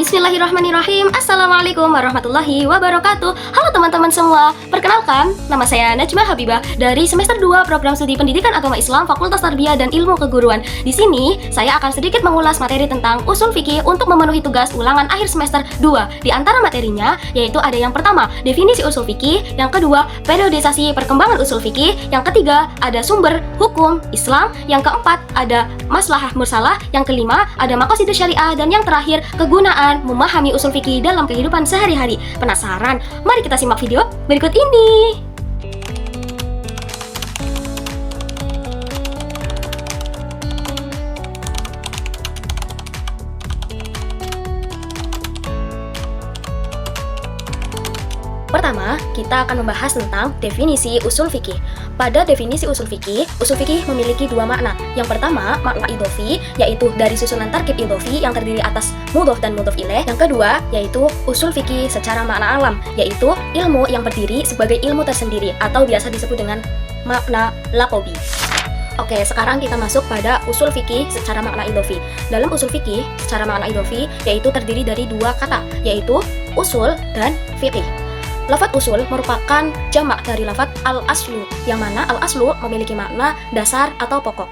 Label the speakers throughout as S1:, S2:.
S1: Bismillahirrahmanirrahim. Assalamualaikum warahmatullahi wabarakatuh. Halo teman-teman semua. Perkenalkan, nama saya Najma Habibah dari semester 2 Program Studi Pendidikan Agama Islam Fakultas Tarbiyah dan Ilmu Keguruan. Di sini, saya akan sedikit mengulas materi tentang usul fikih untuk memenuhi tugas ulangan akhir semester 2. Di antara materinya, yaitu ada yang pertama, definisi usul fikih, yang kedua, periodisasi perkembangan usul fikih, yang ketiga, ada sumber hukum Islam, yang keempat, ada maslahah mursalah, yang kelima, ada maqasid syariah, dan yang terakhir, kegunaan memahami usul fikih dalam kehidupan sehari-hari. Penasaran? Mari kita simak video berikut ini. Pertama, kita akan membahas tentang definisi usul fikih. Pada definisi usul fikih memiliki dua makna. Yang pertama, makna idhofi, yaitu dari susunan tarkib idhofi yang terdiri atas mudhof dan mudhof ilaih. Yang kedua, yaitu usul fikih secara makna alam, yaitu ilmu yang berdiri sebagai ilmu tersendiri atau biasa disebut dengan makna laqabi. Oke, sekarang kita masuk pada usul fikih secara makna idhofi. Dalam usul fikih secara makna idhofi, yaitu terdiri dari dua kata, yaitu usul dan fikih. Lafaz usul merupakan jamak dari lafaz al-aslu, yang mana al-aslu memiliki makna dasar atau pokok.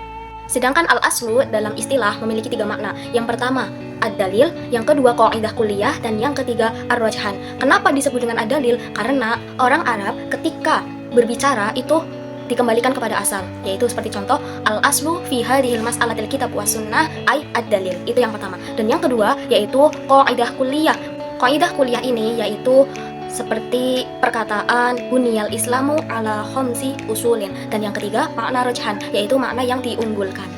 S1: Sedangkan al-aslu dalam istilah memiliki tiga makna. Yang pertama, ad-dalil, yang kedua, qaidah kulliyah, dan yang ketiga, ar-rajhan. Kenapa disebut dengan ad-dalil? Karena orang Arab ketika berbicara itu dikembalikan kepada asal, yaitu seperti contoh al-aslu fi hadhil mas'alatil kitab was sunnah ay ad-dalil. Itu yang pertama. Dan yang kedua yaitu qaidah kulliyah. Qaidah kulliyah ini yaitu seperti perkataan buniyal islamu ala khamsi usulin, dan yang ketiga makna rajhan, yaitu makna yang diunggulkan,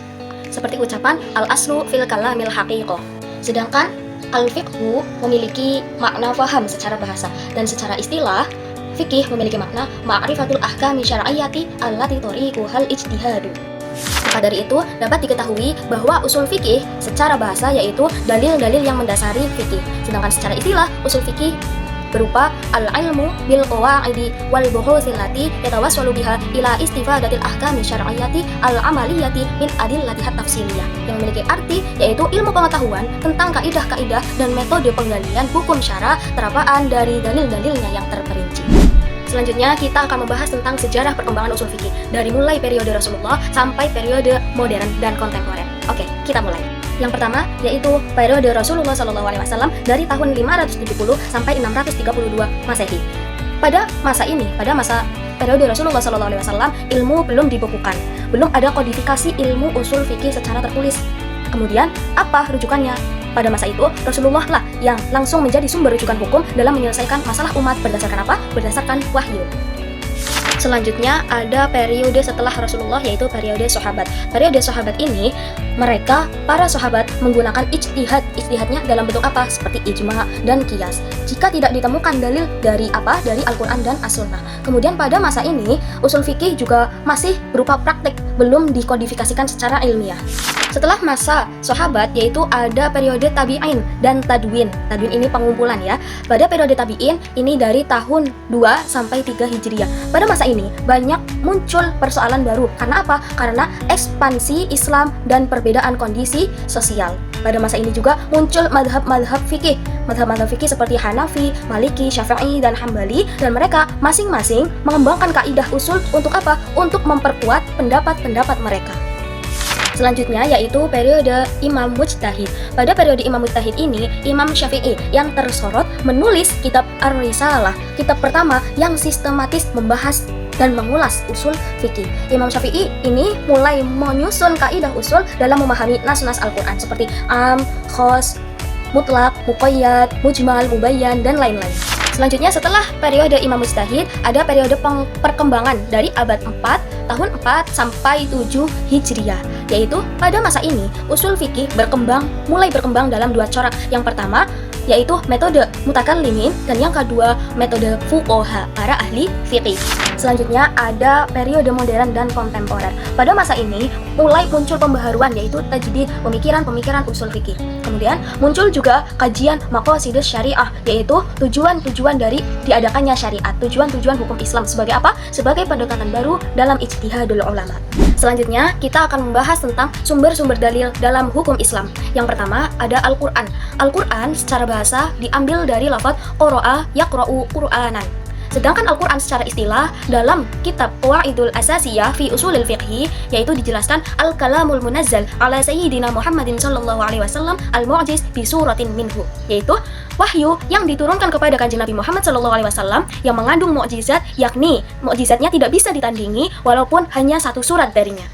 S1: seperti ucapan al-aslu fil kalamil haqiqah. Sedangkan al-fiqhu memiliki makna faham secara bahasa, dan secara istilah fikih memiliki makna ma'rifatul ahkami syar'iyyati allati tariquhal ijtihadu. Maka dari itu dapat diketahui bahwa usul fikih secara bahasa yaitu dalil-dalil yang mendasari fikih. Sedangkan secara istilah usul fikih berupa al-ilmu bil qawaidi wal buhuthil lati yatawassalu biha ila istifadatil ahkami syar'iyyati al-amaliyati min adillatihat tafsiliyah, yang memiliki arti yaitu ilmu pengetahuan tentang kaidah-kaidah dan metode penggalian hukum syara terapaan dari dalil-dalilnya yang terperinci. Selanjutnya kita akan membahas tentang sejarah perkembangan usul fikih dari mulai periode Rasulullah sampai periode modern dan kontemporer. Oke, kita mulai. Yang pertama yaitu periode Rasulullah SAW dari tahun 570 sampai 632 Masehi. Pada masa ini, pada masa periode Rasulullah SAW, ilmu belum dibukukan, belum ada kodifikasi ilmu usul fikih secara tertulis. Kemudian apa rujukannya? Pada masa itu Rasulullah lah yang langsung menjadi sumber rujukan hukum dalam menyelesaikan masalah umat berdasarkan apa? Berdasarkan wahyu. Selanjutnya ada periode setelah Rasulullah, yaitu periode sahabat. Periode sahabat ini mereka para sahabat menggunakan ijtihad. Ijtihadnya dalam bentuk apa? Seperti ijma dan qiyas. Jika tidak ditemukan dalil dari apa? Dari Al-Qur'an dan As-Sunnah. Kemudian pada masa ini usul fikih juga masih berupa praktik, belum dikodifikasikan secara ilmiah. Setelah masa sahabat yaitu ada periode tabi'in dan tadwin. Tadwin ini pengumpulan ya. Pada periode tabi'in ini dari tahun 2 sampai 3 Hijriah. Pada masa ini banyak muncul persoalan baru. Karena apa? Karena ekspansi Islam dan perbedaan kondisi sosial. Pada masa ini juga muncul madhab-madhab fikih. Madhab-madhab fikih seperti Hanafi, Maliki, Syafi'i, dan Hambali, dan mereka masing-masing mengembangkan kaidah usul untuk apa? Untuk memperkuat pendapat-pendapat mereka. Selanjutnya yaitu periode Imam Mujtahid. Pada periode Imam Mujtahid ini, Imam Syafi'i yang tersorot menulis kitab Ar-Risalah, kitab pertama yang sistematis membahas dan mengulas usul fikih. Imam Syafi'i ini mulai menyusun kaidah usul dalam memahami nas-nas Al-Quran seperti am, khos, mutlak, muqayyad, mujmal, mubayyan, dan lain-lain. Selanjutnya setelah periode Imam Mujtahid ada periode perkembangan dari abad 4, tahun 4 sampai 7 Hijriah, yaitu pada masa ini usul fikih mulai berkembang dalam dua corak. Yang pertama yaitu metode mutakallimin, dan yang kedua metode fuqaha, para ahli fiqih. Selanjutnya ada periode modern dan kontemporer. Pada masa ini mulai muncul pembaharuan, yaitu tajdid pemikiran-pemikiran usul fikih. Kemudian muncul juga kajian maqasidus syariah, yaitu tujuan-tujuan dari diadakannya syariat, tujuan-tujuan hukum Islam sebagai apa? Sebagai pendekatan baru dalam ijtihadul ulama. Selanjutnya kita akan membahas tentang sumber-sumber dalil dalam hukum Islam. Yang pertama ada Al-Quran. Al-Quran secara bahasa diambil dari lafaz qara'a yaqra'u Qur'anan. Sedangkan Al-Quran secara istilah dalam kitab Qawaidul Asasiyah fi Usulil Fiqhi, yaitu dijelaskan Al-Kalamul Munazzal ala Sayyidina Muhammadin sallallahu alaihi wasallam al-mu'jiz bi suratin minhu, yaitu wahyu yang diturunkan kepada Kanjeng Nabi Muhammad sallallahu alaihi wasallam yang mengandung mukjizat, yakni mukjizatnya tidak bisa ditandingi walaupun hanya satu surat darinya.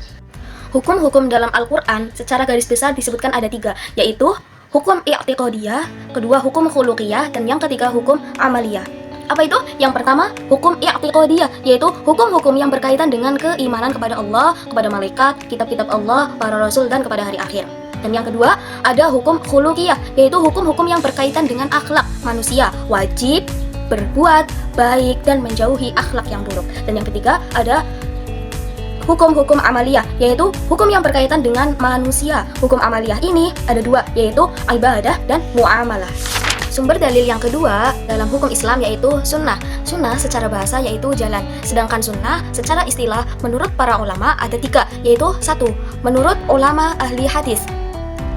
S1: Hukum-hukum dalam Al-Quran secara garis besar disebutkan ada 3, yaitu hukum i'tiqadiyah, kedua hukum khuluqiyah, dan yang ketiga hukum amaliyah. Apa itu? Yang pertama, hukum i'tiqadiyah, yaitu hukum-hukum yang berkaitan dengan keimanan kepada Allah, kepada malaikat, kitab-kitab Allah, para rasul, dan kepada hari akhir. Dan yang kedua, ada hukum khuluqiyah, yaitu hukum-hukum yang berkaitan dengan akhlak manusia, wajib berbuat baik dan menjauhi akhlak yang buruk. Dan yang ketiga, ada hukum-hukum amaliyah, yaitu hukum yang berkaitan dengan manusia. Hukum amaliyah ini ada 2, yaitu ibadah dan muamalah. Sumber dalil yang kedua dalam hukum Islam yaitu sunnah. Sunnah secara bahasa yaitu jalan. Sedangkan sunnah secara istilah menurut para ulama ada 3, yaitu 1. Menurut ulama ahli hadis,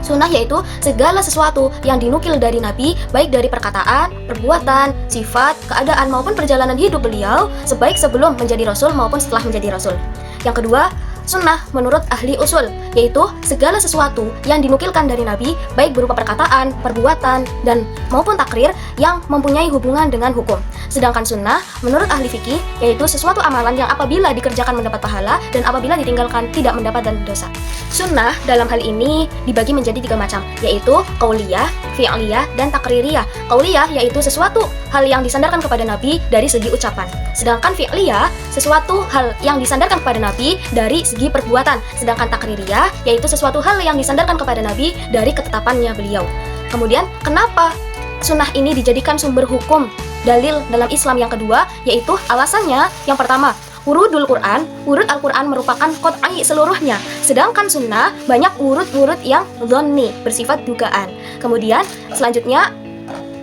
S1: sunnah yaitu segala sesuatu yang dinukil dari Nabi, baik dari perkataan, perbuatan, sifat, keadaan maupun perjalanan hidup beliau, sebaik sebelum menjadi Rasul maupun setelah menjadi Rasul. Yang kedua, sunnah menurut ahli usul, yaitu segala sesuatu yang dinukilkan dari Nabi, baik berupa perkataan, perbuatan, dan maupun takrir yang mempunyai hubungan dengan hukum. Sedangkan sunnah menurut ahli fikih, yaitu sesuatu amalan yang apabila dikerjakan mendapat pahala dan apabila ditinggalkan tidak mendapat dan dosa. Sunnah dalam hal ini dibagi menjadi 3 macam, yaitu qauliyah, fi'liyah, dan takririyah. Qauliyah yaitu sesuatu hal yang disandarkan kepada Nabi dari segi ucapan. Sedangkan fi'liyah sesuatu hal yang disandarkan kepada Nabi dari segi perbuatan. Sedangkan takririyah yaitu sesuatu hal yang disandarkan kepada Nabi dari ketetapannya beliau. Kemudian kenapa sunnah ini dijadikan sumber hukum dalil dalam Islam yang kedua, yaitu alasannya yang pertama, urudul Quran, urut Al-Quran merupakan qat'i seluruhnya, sedangkan sunnah banyak urut-urut yang dhonni, bersifat dugaan. Kemudian selanjutnya,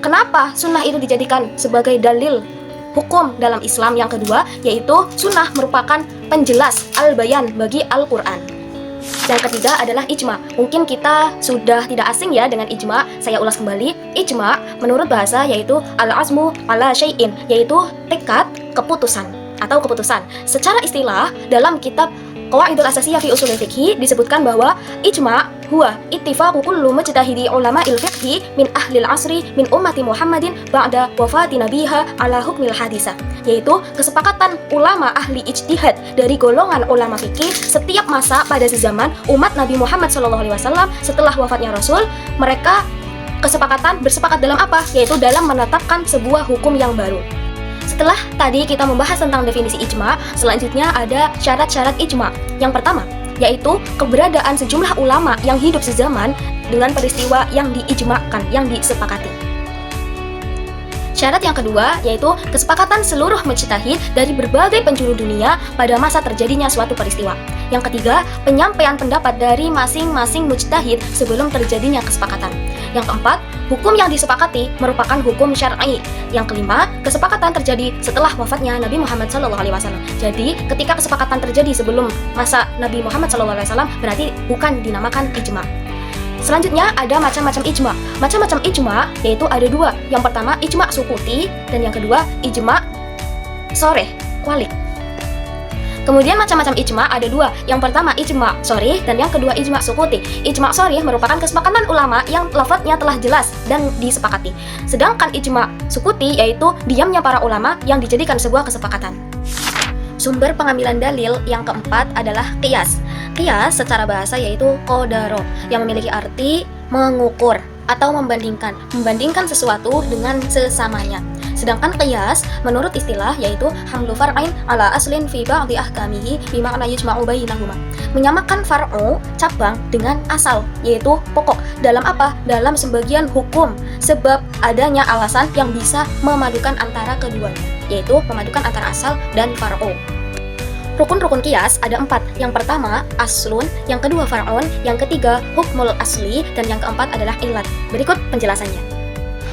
S1: kenapa sunnah itu dijadikan sebagai dalil hukum dalam Islam yang kedua, yaitu sunnah merupakan penjelas al-bayan bagi Al-Quran. Yang ketiga adalah ijma. Mungkin kita sudah tidak asing ya dengan ijma. Saya ulas kembali. Ijma menurut bahasa yaitu al-azmu ala syai'in, yaitu tekad, keputusan atau keputusan. Secara istilah dalam kitab Qawaidul Asasiyah fi Usulil Fiqhi disebutkan bahwa ijma huwa ittifaqu kullu mujtahidi ulama'il fiqhi min ahlil asri min ummati Muhammadin ba'da wafati nabiha ala hukmil hadisah, yaitu kesepakatan ulama ahli ijtihad dari golongan ulama fikih setiap masa pada zaman umat Nabi Muhammad SAW setelah wafatnya Rasul. Mereka bersepakat dalam apa? Yaitu dalam menetapkan sebuah hukum yang baru. Setelah tadi kita membahas tentang definisi ijma, selanjutnya ada syarat-syarat ijma. Yang pertama, yaitu keberadaan sejumlah ulama yang hidup sezaman dengan peristiwa yang diijmakan, yang disepakati. Syarat yang kedua yaitu kesepakatan seluruh mujtahid dari berbagai penjuru dunia pada masa terjadinya suatu peristiwa. Yang ketiga, penyampaian pendapat dari masing-masing mujtahid sebelum terjadinya kesepakatan. Yang keempat, hukum yang disepakati merupakan hukum syar'i. Yang kelima, kesepakatan terjadi setelah wafatnya Nabi Muhammad SAW. Jadi, ketika kesepakatan terjadi sebelum masa Nabi Muhammad SAW, berarti bukan dinamakan ijma. Selanjutnya ada macam-macam ijma. Macam-macam ijma yaitu ada 2. Yang pertama ijma sukuti dan yang kedua ijma soreh, kualik. Kemudian macam-macam ijma ada 2. Yang pertama ijma soreh dan yang kedua ijma sukuti. Ijma soreh merupakan kesepakatan ulama yang lafadznya telah jelas dan disepakati. Sedangkan ijma sukuti yaitu diamnya para ulama yang dijadikan sebuah kesepakatan. Sumber pengambilan dalil yang keempat adalah qiyas. Qiyas secara bahasa yaitu qadaro, yang memiliki arti mengukur atau membandingkan sesuatu dengan sesamanya. Sedangkan qiyas menurut istilah yaitu hamlu far'ain ala aslin fi ba'di ahkamihi bima'na yujma'u bainahuma. Menyamakan far'u cabang dengan asal yaitu pokok dalam apa? Dalam sebagian hukum, sebab adanya alasan yang bisa memadukan antara keduanya, yaitu memadukan antara asal dan far'u. Rukun-rukun qiyas ada 4. Yang pertama, aslun, yang kedua far'un, yang ketiga hukmul asli, dan yang keempat adalah illat. Berikut penjelasannya.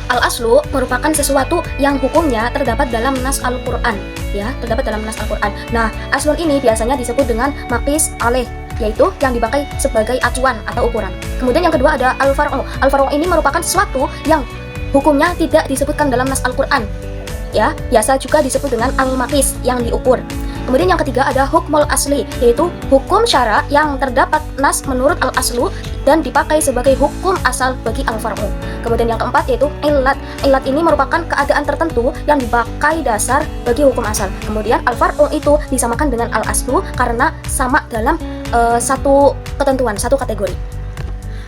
S1: Al-aslu merupakan sesuatu yang hukumnya terdapat dalam nas Al-Qur'an, ya, terdapat dalam nas Al-Qur'an. Nah, aslun ini biasanya disebut dengan maqis alaih, yaitu yang dipakai sebagai acuan atau ukuran. Kemudian yang kedua ada al-far'u. Al-far'u ini merupakan sesuatu yang hukumnya tidak disebutkan dalam nas Al-Qur'an, ya, biasa juga disebut dengan al-maqis, yang diukur. Kemudian yang ketiga ada hukmul asli, yaitu hukum syara yang terdapat nas menurut al-aslu dan dipakai sebagai hukum asal bagi al-far'u. Kemudian yang keempat yaitu illat. Illat ini merupakan keadaan tertentu yang dipakai dasar bagi hukum asal. Kemudian al-far'u itu disamakan dengan al-aslu karena sama dalam satu ketentuan, satu kategori.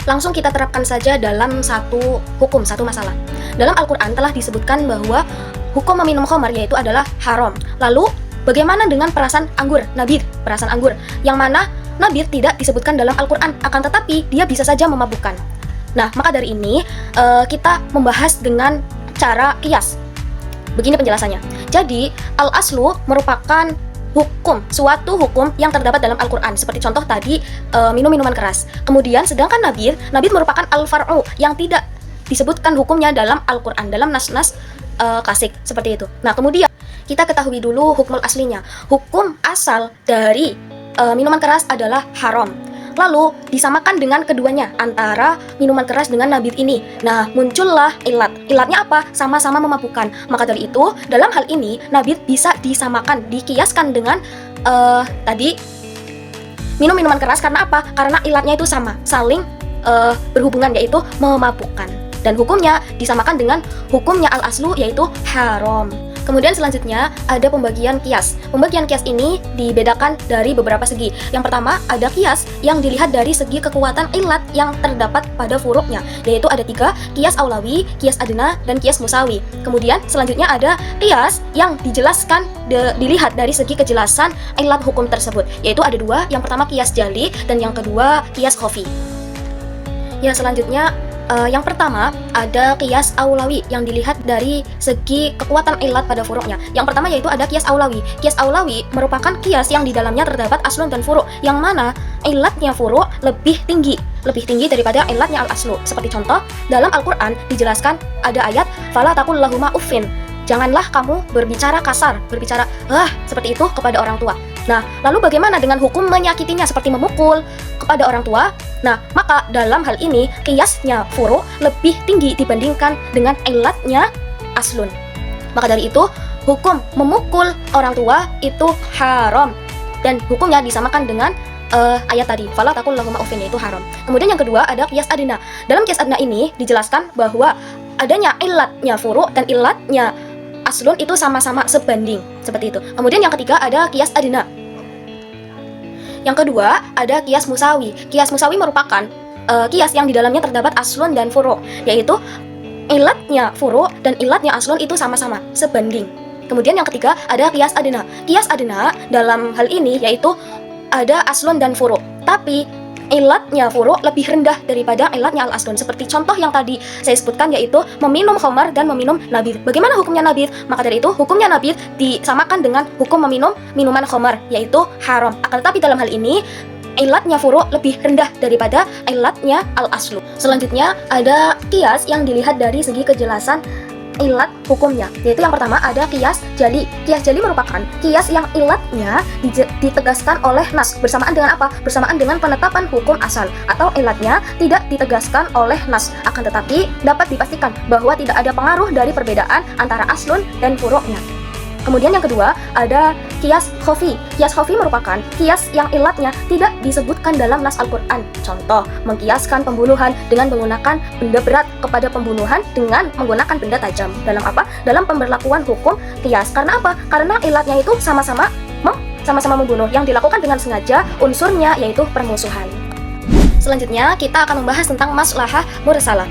S1: Langsung kita terapkan saja dalam satu hukum, satu masalah. Dalam Al-Quran telah disebutkan bahwa hukum meminum khamar yaitu adalah haram. Lalu bagaimana dengan perasan anggur, nabid, perasan anggur, yang mana nabid tidak disebutkan dalam Al-Quran, akan tetapi dia bisa saja memabukkan. Nah, maka dari ini kita membahas dengan cara qiyas. Begini penjelasannya. Jadi, al-aslu merupakan hukum, suatu hukum yang terdapat dalam Al-Quran. Seperti contoh tadi, minum minuman keras. Kemudian, sedangkan nabid merupakan al-far'u yang tidak disebutkan hukumnya dalam Al-Quran, dalam nas-nas klasik, seperti itu. Nah, kemudian kita ketahui dulu hukum aslinya. Hukum asal dari minuman keras adalah haram. Lalu disamakan dengan keduanya, antara minuman keras dengan nabid ini. Nah, muncullah ilat. Ilatnya apa? Sama-sama memabukkan. Maka dari itu, dalam hal ini nabid bisa disamakan, dikiaskan dengan tadi minum minuman keras. Karena apa? Karena ilatnya itu sama, saling berhubungan, yaitu memabukkan. Dan hukumnya disamakan dengan hukumnya al-aslu, yaitu haram. Kemudian selanjutnya ada pembagian qiyas. Pembagian qiyas ini dibedakan dari beberapa segi. Yang pertama ada qiyas yang dilihat dari segi kekuatan ilat yang terdapat pada furuknya, yaitu ada 3, qiyas aulawi, qiyas adna, dan qiyas musawi. Kemudian selanjutnya ada qiyas yang dijelaskan dilihat dari segi kejelasan ilat hukum tersebut, yaitu ada 2. Yang pertama qiyas jali dan yang kedua qiyas khafi. Ya, selanjutnya yang pertama ada qiyas aulawi yang dilihat dari segi kekuatan ilat pada furuknya. Yang pertama yaitu ada qiyas aulawi. Qiyas aulawi merupakan qiyas yang di dalamnya terdapat aslun dan furuk, yang mana ilatnya furuk lebih tinggi daripada ilatnya al-aslu. Seperti contoh dalam Al-Quran dijelaskan ada ayat fala taqul lahuma uffin. Janganlah kamu berbicara kasar, berbicara seperti itu kepada orang tua. Nah, lalu bagaimana dengan hukum menyakitinya seperti memukul kepada orang tua? Nah, maka dalam hal ini qiyasnya furu lebih tinggi dibandingkan dengan ilatnya aslun. Maka dari itu, hukum memukul orang tua itu haram dan hukumnya disamakan dengan ayat tadi, fala taqul lahuma uffin, itu haram. Kemudian yang kedua ada qiyas adna. Dalam qiyas adna ini dijelaskan bahwa adanya ilatnya furu dan ilatnya aslun itu sama-sama sebanding, seperti itu. Kemudian yang ketiga ada qiyas adna. Yang kedua ada qiyas musawi. Qiyas musawi merupakan qiyas yang di dalamnya terdapat aslun dan furu, yaitu ilatnya furu dan ilatnya aslun itu sama-sama sebanding. Kemudian yang ketiga ada qiyas adna. Qiyas adna dalam hal ini yaitu ada aslun dan furu, tapi ilatnya furu lebih rendah daripada ilatnya al-aslun. Seperti contoh yang tadi saya sebutkan, yaitu meminum khamar dan meminum nabid. Bagaimana hukumnya nabid? Maka dari itu hukumnya nabid disamakan dengan hukum meminum minuman khamar, yaitu haram. Akan tetapi dalam hal ini ilatnya furu lebih rendah daripada ilatnya al-aslu. Selanjutnya ada qiyas yang dilihat dari segi kejelasan ilat hukumnya, yaitu yang pertama ada qiyas jali. Qiyas jali merupakan qiyas yang ilatnya ditegaskan oleh nas. Bersamaan dengan apa? Bersamaan dengan penetapan hukum asal, atau ilatnya tidak ditegaskan oleh nas, akan tetapi dapat dipastikan bahwa tidak ada pengaruh dari perbedaan antara aslun dan furuknya. Kemudian yang kedua ada qiyas khafi. Qiyas khafi merupakan qiyas yang ilatnya tidak disebutkan dalam nas Al-Quran. Contoh, mengkiaskan pembunuhan dengan menggunakan benda berat kepada pembunuhan dengan menggunakan benda tajam. Dalam apa? Dalam pemberlakuan hukum qiyas. Karena apa? Karena ilatnya itu sama-sama membunuh, yang dilakukan dengan sengaja, unsurnya yaitu permusuhan. Selanjutnya kita akan membahas tentang maslahah mursalah.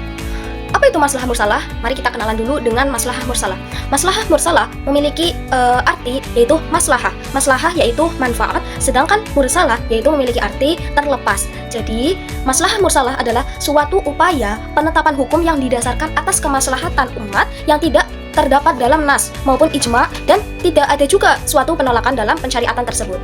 S1: Apa itu maslahah mursalah? Mari kita kenalan dulu dengan maslahah mursalah. Maslahah mursalah memiliki arti yaitu maslahah. Maslahah yaitu manfaat, sedangkan mursalah yaitu memiliki arti terlepas. Jadi, maslahah mursalah adalah suatu upaya penetapan hukum yang didasarkan atas kemaslahatan umat yang tidak terdapat dalam nas maupun ijma, dan tidak ada juga suatu penolakan dalam pensyariatan tersebut.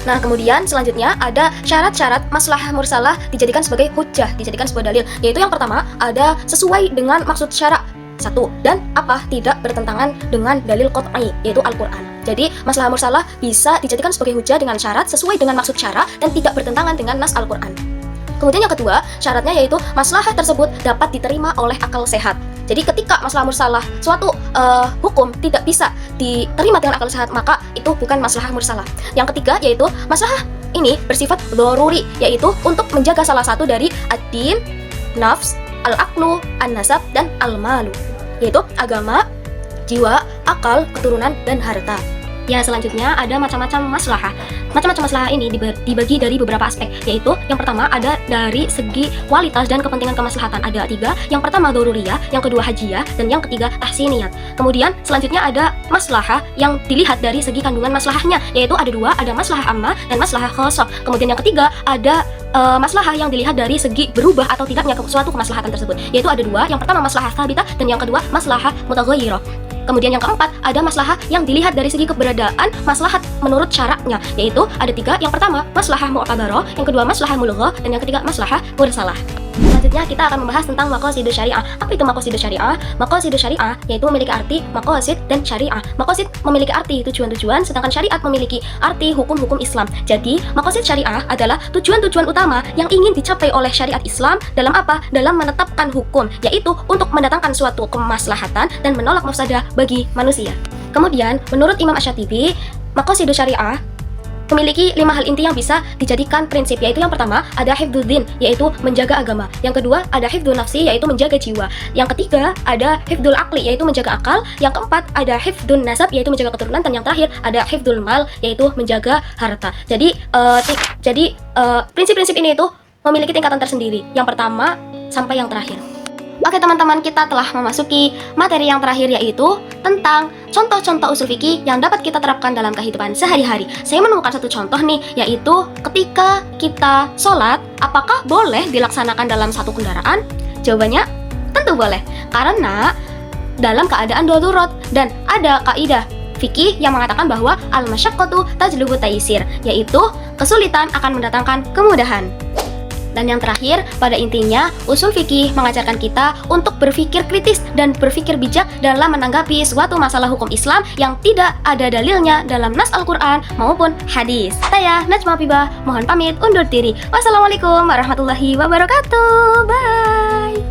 S1: Nah, kemudian selanjutnya ada syarat-syarat maslahah mursalah dijadikan sebagai hujjah, dijadikan sebuah dalil, yaitu yang pertama ada sesuai dengan maksud syara. Satu, dan apa tidak bertentangan dengan dalil qat'i, yaitu Al-Quran. Jadi, maslahah mursalah bisa dijadikan sebagai hujjah dengan syarat sesuai dengan maksud syara dan tidak bertentangan dengan nas Al-Quran. Kemudian yang kedua, syaratnya yaitu maslahah tersebut dapat diterima oleh akal sehat. Jadi ketika maslahah mursalah suatu hukum tidak bisa diterima dengan akal sehat, maka itu bukan maslahah mursalah. Yang ketiga yaitu maslahah ini bersifat dharuri, yaitu untuk menjaga salah satu dari ad-din, nafs, al-aqlu, an-nasab, dan al-malu, yaitu agama, jiwa, akal, keturunan, dan harta. Ya, selanjutnya ada macam-macam maslahah. Macam-macam maslahah ini dibagi dari beberapa aspek, yaitu yang pertama ada dari segi kualitas dan kepentingan kemaslahatan. Ada 3, yang pertama doruriyah, yang kedua hajiyah, dan yang ketiga tahsiniyat. Kemudian selanjutnya ada maslahah yang dilihat dari segi kandungan maslahahnya, yaitu ada 2, ada maslahah ammah dan maslahah khassah. Kemudian yang ketiga ada maslahah yang dilihat dari segi berubah atau tidaknya suatu kemaslahatan tersebut, yaitu ada 2, yang pertama maslahah tsabitah dan yang kedua maslahah mutaghayyirah. Kemudian yang keempat ada maslahah yang dilihat dari segi keberadaan maslahat menurut syaratnya, yaitu ada 3, yang pertama maslahah mu'tabarah, yang kedua maslahah mulghah, dan yang ketiga maslahah mursalah. Selanjutnya kita akan membahas tentang maqasidus syariah. Apa itu maqasidus syariah? Maqasidus syariah yaitu memiliki arti maqasid dan syariah. Maqasid memiliki arti tujuan-tujuan, sedangkan syariat memiliki arti hukum-hukum Islam. Jadi, maqasid syariah adalah tujuan-tujuan utama yang ingin dicapai oleh syariat Islam dalam apa? Dalam menetapkan hukum, yaitu untuk mendatangkan suatu kemaslahatan dan menolak mafsadah bagi manusia. Kemudian, menurut Imam Asy-Syatibi, maqasidus syariah memiliki 5 hal inti yang bisa dijadikan prinsip, yaitu yang pertama ada hifdzuddin, yaitu menjaga agama. Yang kedua ada hifdzun nafsi, yaitu menjaga jiwa. Yang ketiga ada hifdzul aqli, yaitu menjaga akal. Yang keempat ada hifdzun nasab, yaitu menjaga keturunan, dan yang terakhir ada hifdzul mal, yaitu menjaga harta. Jadi prinsip-prinsip ini itu memiliki tingkatan tersendiri, yang pertama sampai yang terakhir. Oke teman-teman, kita telah memasuki materi yang terakhir, yaitu tentang contoh-contoh usul fikih yang dapat kita terapkan dalam kehidupan sehari-hari. Saya menemukan satu contoh nih, yaitu ketika kita sholat, apakah boleh dilaksanakan dalam satu kendaraan? Jawabannya tentu boleh, karena dalam keadaan darurat, dan ada kaidah fikih yang mengatakan bahwa al-masyaqqatu tajlubu taysir, yaitu kesulitan akan mendatangkan kemudahan. Dan yang terakhir, pada intinya, usul fikih mengajarkan kita untuk berpikir kritis dan berpikir bijak dalam menanggapi suatu masalah hukum Islam yang tidak ada dalilnya dalam nas Al-Quran maupun hadis. Saya Najma Pibah, mohon pamit undur diri. Wassalamualaikum warahmatullahi wabarakatuh. Bye.